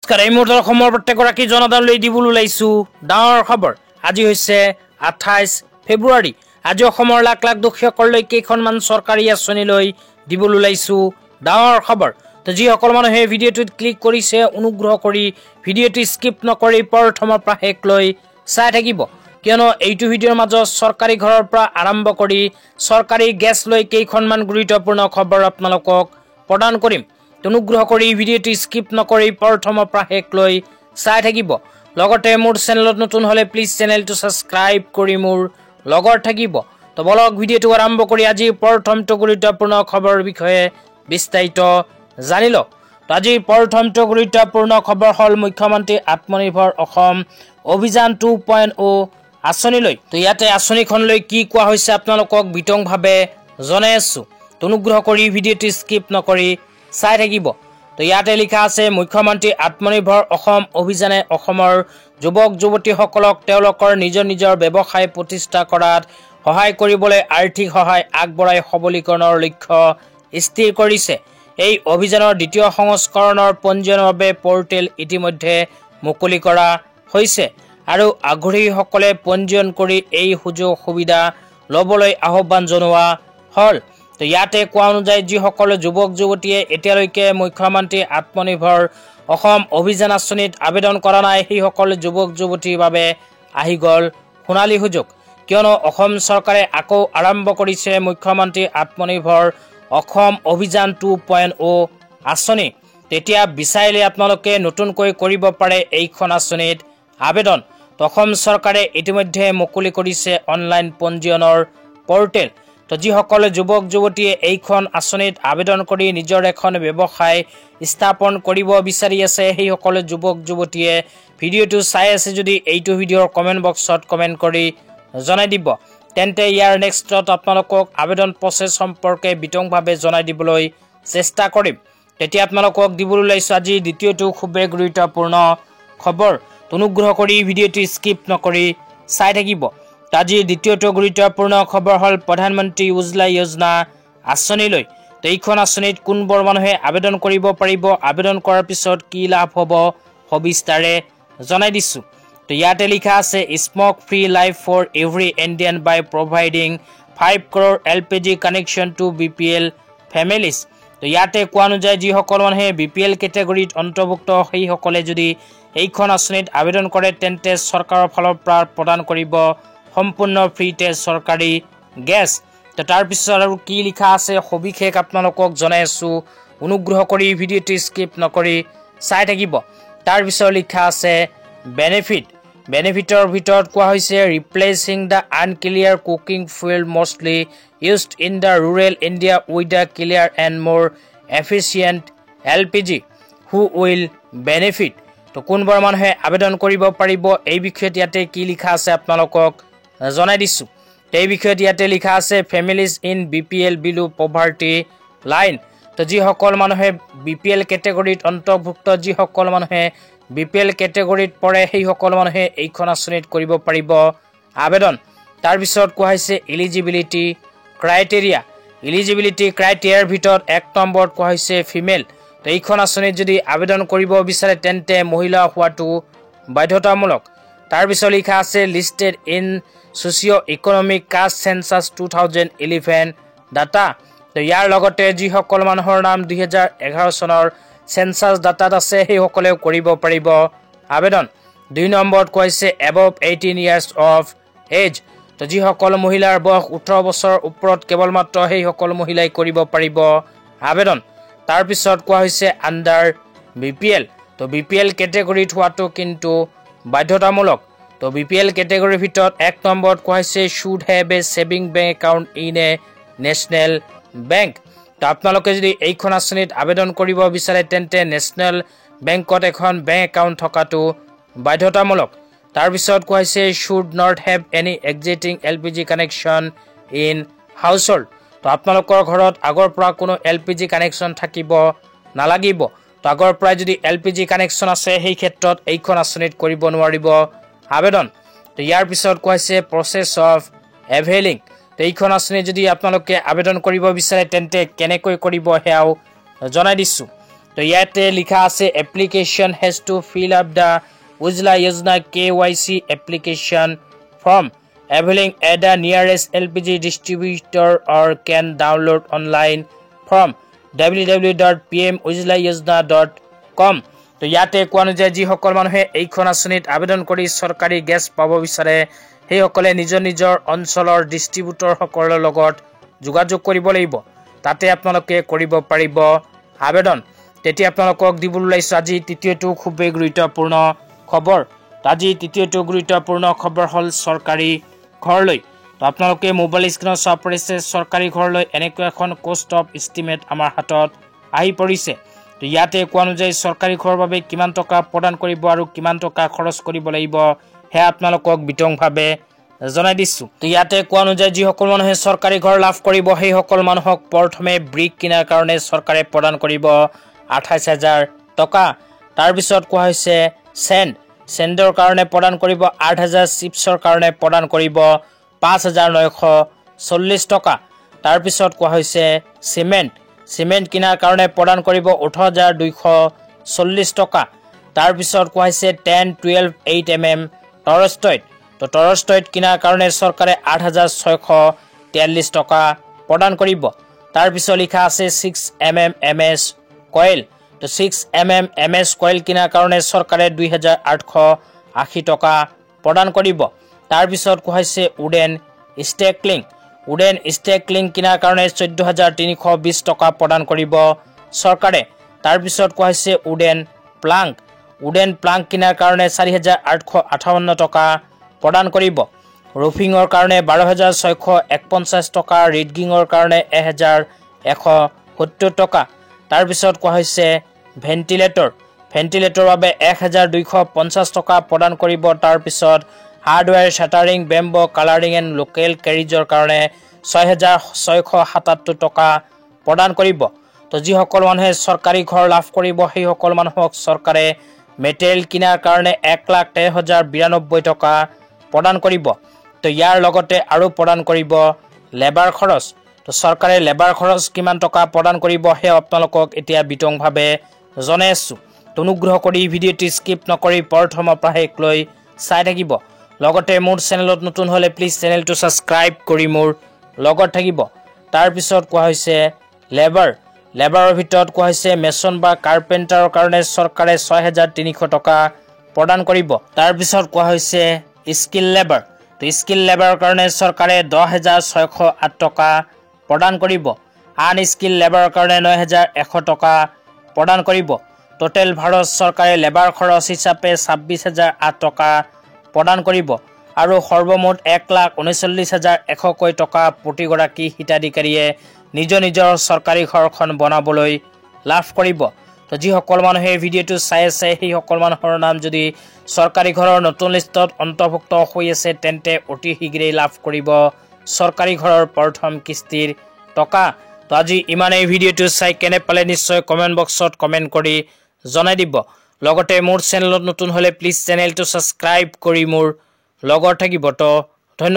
নমস্কাৰ এই মুহূৰ্তৰ অসমৰ প্ৰত্যেকগৰাকী জনতালৈ দিবলৈ ওলাইছো ডাঙৰ খবৰ। আজি হৈছে 28 ফেব্ৰুৱাৰী। আজি অসমৰ লাখ লাখ দুখীয়াসকললৈ কেইখনমান চৰকাৰী আঁচনি লৈ দিবলৈ ওলাইছো ডাঙৰ খবৰ। তো যিসকল মানুহে ভিডিঅ'টোত ক্লিক কৰিছে অনুগ্ৰহ কৰি ভিডিঅ'টো স্কিপ নকৰি প্ৰথমৰ পৰা শেষলৈ চাই থাকিব, কিয়নো এইটো ভিডিঅ'ৰ মাজত চৰকাৰী ঘৰৰ পৰা আৰম্ভ কৰি চৰকাৰী গেছ লৈ কেইখনমান গুৰুত্বপূৰ্ণ খবৰ আপোনালোকক প্ৰদান কৰিম। অনুগ্ৰহ কৰি ভিডিঅ'টো স্কিপ নকৰি প্ৰথমৰ পৰা শেষলৈ চাই থাকিব। লগতে মোৰ চেনেলত নতুন হলে প্লিজ চেনেলটো সাবস্ক্ৰাইব কৰি মোৰ লগত থাকিব। তো বলক ভিডিঅ'টো আৰম্ভ কৰি আজি প্ৰথমটো গুৰুত্বপূৰ্ণ খবৰৰ বিষয়ে বিস্তাৰিত জানি লওক। তো আজি প্ৰথমটো গুৰুত্বপূৰ্ণ খবৰ হ'ল মুখ্যমন্ত্ৰী আত্মনিৰ্ভৰ অসম অভিযান 2.0 আঁচনিলৈ। তো ইয়াতে আঁচনিখনলৈ কি কোৱা হৈছে আপোনালোকক বিতংভাৱে জনাই আছো। অনুগ্ৰহ কৰি ভিডিঅ'টো স্কিপ নকৰি চাই থাকিব। তো ইয়াতে লিখা আছে মুখ্যমন্ত্ৰী আত্মনিৰ্ভৰ অসম অভিযানে অসমৰ যুৱক যুৱতীসকলক তেওঁলোকৰ নিজৰ ব্যৱসায় প্ৰতিষ্ঠা কৰাত সহায় কৰিবলৈ আৰ্থিক সহায় আগবঢ়াই সবলীকৰণৰ লক্ষ্য স্থিৰ কৰিছে। এই অভিযানৰ দ্বিতীয় সংস্কৰণৰ পঞ্জীয়নৰ বাবে পৰ্টেল ইতিমধ্যে মুকলি কৰা হৈছে আৰু আগ্ৰহীসকলে পঞ্জীয়ন কৰি এই সুযোগ সুবিধা ল'বলৈ আহ্বান জনোৱা হ'ল। তো ইয়াতে কোৱা অনুযায়ী যিসকল যুৱক যুৱতীয়ে এতিয়ালৈকে মুখ্যমন্ত্ৰী আত্মনিৰ্ভৰ অসম অভিযান আঁচনিত আবেদন কৰা নাই সেইসকল যুৱক যুৱতীৰ বাবে আহি গ'ল সোণালী সুযোগ, কিয়নো অসম চৰকাৰে আকৌ আৰম্ভ কৰিছে মুখ্যমন্ত্ৰী আত্মনিৰ্ভৰ অসম অভিযান 2.0 আঁচনি। তেতিয়া বিচাৰিলে আপোনালোকে নতুনকৈ কৰিব পাৰে এইখন আঁচনিত আবেদন। তো অসম চৰকাৰে ইতিমধ্যে মুকলি কৰিছে অনলাইন পঞ্জীয়নৰ পৰ্টেল। তো যিসকল যুৱক যুৱতীয়ে এইখন আঁচনিত আবেদন কৰি নিজৰ এখন ব্যৱসায় স্থাপন কৰিব বিচাৰি আছে সেইসকল যুৱক যুৱতীয়ে ভিডিঅ'টো চাই আছে যদি এইটো ভিডিঅ'ৰ কমেণ্ট বক্সত কমেণ্ট কৰি জনাই দিব, তেন্তে ইয়াৰ নেক্সটত আপোনালোকক আবেদন প্ৰচেছ সম্পৰ্কে বিতংভাৱে জনাই দিবলৈ চেষ্টা কৰিম। তেতিয়া আপোনালোকক দিবলৈ ওলাইছোঁ আজি দ্বিতীয়টো খুবেই গুৰুত্বপূৰ্ণ খবৰ। অনুগ্ৰহ কৰি ভিডিঅ'টো স্কিপ নকৰি চাই থাকিব। আজিৰ দ্বিতীয়টো গুৰুত্বপূৰ্ণ খবৰ হ'ল প্ৰধানমন্ত্ৰী উজ্জ্বলা যোজনা আঁচনিলৈ। তো এইখন আঁচনিত কোনবোৰ মানুহে আবেদন কৰিব পাৰিব, আবেদন কৰাৰ পিছত কি লাভ হ'ব সবিস্তাৰে জনাই দিছোঁ। তো ইয়াতে লিখা আছে smoke free life for every Indian by providing 5 crore LPG connection to BPL families. তো ইয়াতে কোৱা অনুযায়ী যিসকল মানুহে BPL কেটেগৰীত অন্তৰ্ভুক্ত সেইসকলে যদি এইখন আঁচনিত আবেদন কৰে তেন্তে চৰকাৰৰ ফালৰ পৰা প্ৰদান কৰিব সম্পূৰ্ণ ফ্ৰীতে চৰকাৰী গেছ। তো তাৰপিছত আৰু কি লিখা আছে সবিশেষ আপোনালোকক জনাই আছোঁ, অনুগ্ৰহ কৰি ভিডিঅ'টো স্কিপ নকৰি চাই থাকিব। তাৰপিছত লিখা আছে বেনিফিটৰ ভিতৰত কোৱা হৈছে replacing the unclear cooking fuel mostly used in the rural India with the clear and more efficient LPG who will benefit. তো কোনবোৰ মানুহে আবেদন কৰিব পাৰিব এই বিষয়ত ইয়াতে কি লিখা আছে আপোনালোকক জনাই দিছোঁ। এই বিষয়ত ইয়াতে লিখা আছে ফেমিলিজ ইন BPL বিলো পভাৰ্টি লাইন। তো যিসকল মানুহে BPL কেটেগৰীত অন্তৰ্ভুক্ত, যিসকল মানুহে BPL কেটেগৰীত পৰে সেইসকল মানুহে এইখন আঁচনিত কৰিব পাৰিব আবেদন। তাৰপিছত কোৱা হৈছে এলিজিবিলিটি ক্ৰাইটেৰিয়াৰ ভিতৰত 1 নম্বৰত কোৱা হৈছে ফিমেল। তো এইখন আঁচনিত যদি আবেদন কৰিব বিচাৰে তেন্তে মহিলা হোৱাটো বাধ্যতামূলক। তাৰপিছত লিখা আছে listed in socio' economic caste census 2011 data. তো ইয়াৰ লগতে যিসকল মানুহৰ নাম 2011 চনৰ চেঞ্চাছ ডাটাত আছে সেইসকলেও কৰিব পাৰিব আবেদন। 2 নম্বৰত কৈছে এবভ 18 years অফ এজ। তো যিসকল মহিলাৰ বয়স 18 বছৰৰ ওপৰত কেৱল মাত্ৰ সেইসকল মহিলাই কৰিব পাৰিব আবেদন। তাৰপিছত কোৱা হৈছে আণ্ডাৰ BPL। তো BPL কেটেগৰীত হোৱাটো কিন্তু বাধ্যতামূলক। তো BPL কেটেগৰীৰ ভিতৰত 1 নম্বৰত কোৱা হৈছে should have a saving bank account in a national bank. তো আপোনালোকে যদি এইখন আঁচনিত আবেদন কৰিব বিচাৰে তেন্তে নেশ্যনেল বেংকত এখন বেংক একাউণ্ট থকাটো বাধ্যতামূলক। তাৰপিছত কোৱা হৈছে should not have any existing LPG connection in household. তো আপোনালোকৰ ঘৰত আগৰ পৰা কোনো LPG কানেকশ্যন থাকিব নালাগিব। তো আগৰ পৰাই যদি LPG কানেকশ্যন আছে সেই ক্ষেত্ৰত এইখন আঁচনিত কৰিব নোৱাৰিব আবেদন। তো ইয়াৰ পিছত কোৱা হৈছে প্ৰচেছ অফ এভেইলিং। তো এইখন আঁচনি যদি আপোনালোকে আবেদন কৰিব বিচাৰে তেন্তে কেনেকৈ কৰিব সেয়াও জনাই দিছোঁ। তো ইয়াতে লিখা আছে application has to fill up the Ujjwala Yojana KYC application form availing at the nearest LPG distributor or can download online from www.pmujlayojna.com তো ইয়াতে কোৱা অনুযায়ী যিসকল মানুহে এইখন আঁচনিত আবেদন কৰি চৰকাৰী গেছ পাব বিচাৰে সেইসকলে নিজৰ অঞ্চলৰ ডিষ্ট্ৰিবিউটৰ সকলৰ লগত যোগাযোগ কৰিব লাগিব তাতে আপোনালোকে কৰিব পাৰিব আবেদন তেতিয়া আপোনালোকক দিবলৈ ওলাইছো আজি তৃতীয়টো খুবেই গুৰুত্বপূৰ্ণ খবৰ আজি তৃতীয়টো গুৰুত্বপূৰ্ণ খবৰ হল চৰকাৰী ঘৰলৈ তো আপোনালোকে মোবাইল স্ক্ৰীনত চাব পাৰিছে চৰকাৰী ঘৰলৈ এনেকৈ এখন কোষ্ট অফ এষ্টিমেট আমাৰ হাতত আহি পৰিছে তো ইয়াতে কোৱা অনুযায়ী চৰকাৰী ঘৰৰ বাবে কিমান টকা প্ৰদান কৰিব আৰু কিমান টকা খৰচ কৰিব লাগিব হে আপোনালোকক বিতংভাৱে জনাই দিছো তো ইয়াতে কোৱা অনুযায়ী যিসকল মানুহে চৰকাৰী ঘৰ লাভ কৰিব সেই সকল মানুহক প্ৰথমে ব্ৰিক কিনাৰ কাৰণে চৰকাৰে প্ৰদান কৰিব 28000 টকা তাৰ পিছত কোৱা হৈছে চেণ্ডৰ কাৰণে প্ৰদান কৰিব 8000 চিপছৰ কাৰণে প্ৰদান কৰিব 5940 টকা তাৰ পিছত কোৱা হৈছে সিমেন্ট কিনাৰ কাৰণে প্ৰদান কৰিব 18240 টকা তাৰ পিছত কোৱা হৈছে 10 12 8 mm টৰষ্টইড কিনাৰ কাৰণে চৰকাৰে 8643 টকা প্ৰদান কৰিব তাৰ পিছত লিখা আছে 6 mm MS কয়েল তো 6 mm MS কয়েল কিনাৰ কাৰণে চৰকাৰে 2880 টকা প্ৰদান কৰিব তাৰ পিছত কোৱা হৈছে উডেন ষ্টেকলিং কিনাৰ কাৰণে 14320 টকা প্ৰদান কৰিব চৰকাৰে তাৰ পিছত কোৱা হৈছে উডেন প্লাংক কিনাৰ কাৰণে 4858 টকা প্ৰদান কৰিব ৰুফিঙৰ কাৰণে 12651 টকা ৰিডগিঙৰ কাৰণে 1170 টকা তাৰ পিছত কোৱা হৈছে ভেন্টিলেটৰ বাবে 1250 টকা প্ৰদান কৰিব তাৰ পিছত hardware shuttering bamboo colouring and local কেৰিজৰ কাৰণে 6677 টকা প্ৰদান কৰিব তো যিসকল মানুহে চৰকাৰী ঘৰ লাভ কৰিব সেই সকল মানুহক চৰকাৰে মেটেৰিয়েল কিনাৰ কাৰণে 1,13,092 টকা প্ৰদান কৰিব তো ইয়াৰ লগতে আৰু প্ৰদান কৰিব লেবাৰ খৰচ তো চৰকাৰে লেবাৰ খৰচ কিমান টকা প্ৰদান কৰিব হে আপোনালোকক এতিয়া বিতংভাৱে জনাই আছো তো অনুগ্ৰহ কৰি ভিডিঅ'টি স্কিপ নকৰি প্ৰথমৰ পৰা শেষলৈ চাই থাকিব লগতে মোৰ চেনেলত নতুন হলে প্লিজ চেনেলটো সাবস্ক্ৰাইব কৰি মোৰ লগত থাকিব তাৰ পিছত কোৱা হৈছে লেবাৰৰ ভিতৰত কোৱা হৈছে মেছন বা কাৰ্পেণ্টাৰৰ কাৰণে চৰকাৰে 6300 টকা প্ৰদান কৰিব তাৰ পিছত কোৱা হৈছে স্কিল লেবাৰৰ কাৰণে চৰকাৰে 10608 টকা প্ৰদান কৰিব আনস্কিল লেবাৰৰ কাৰণে 9100 টকা প্ৰদান কৰিব টোটেল ভাৰত চৰকাৰে লেবাৰ খৰচ হিচাপে 26008 টকা প্ৰদান কৰিব আৰু সৰ্বমুঠ 1,39,100 টকা প্ৰতিগৰাকী হিতাধিকাৰীয়ে নিজৰ চৰকাৰী ঘৰখন বনাবলৈ লাভ কৰিব তো যিসকল মানুহে ভিডিঅ'টো চাই আছে সেই সকল মানুহৰ নাম যদি চৰকাৰী ঘৰৰ নতুন লিষ্টত অন্তৰ্ভুক্ত হৈ আছে তেন্তে অতি শীঘ্ৰেই লাভ কৰিব চৰকাৰী ঘৰৰ প্ৰথম কিস্তিৰ টকা তো আজি ইমানেই ভিডিঅ'টো চাই কেনে পালে নিশ্চয় কমেন্ট বক্সত কমেন্ট কৰি জনাই দিব লগতে মোৰ চেনেলত নতুন হলে প্লিজ চেনেলটো সাবস্ক্ৰাইব কৰি মোৰ লগত থাকিব তো ধন্যবাদ।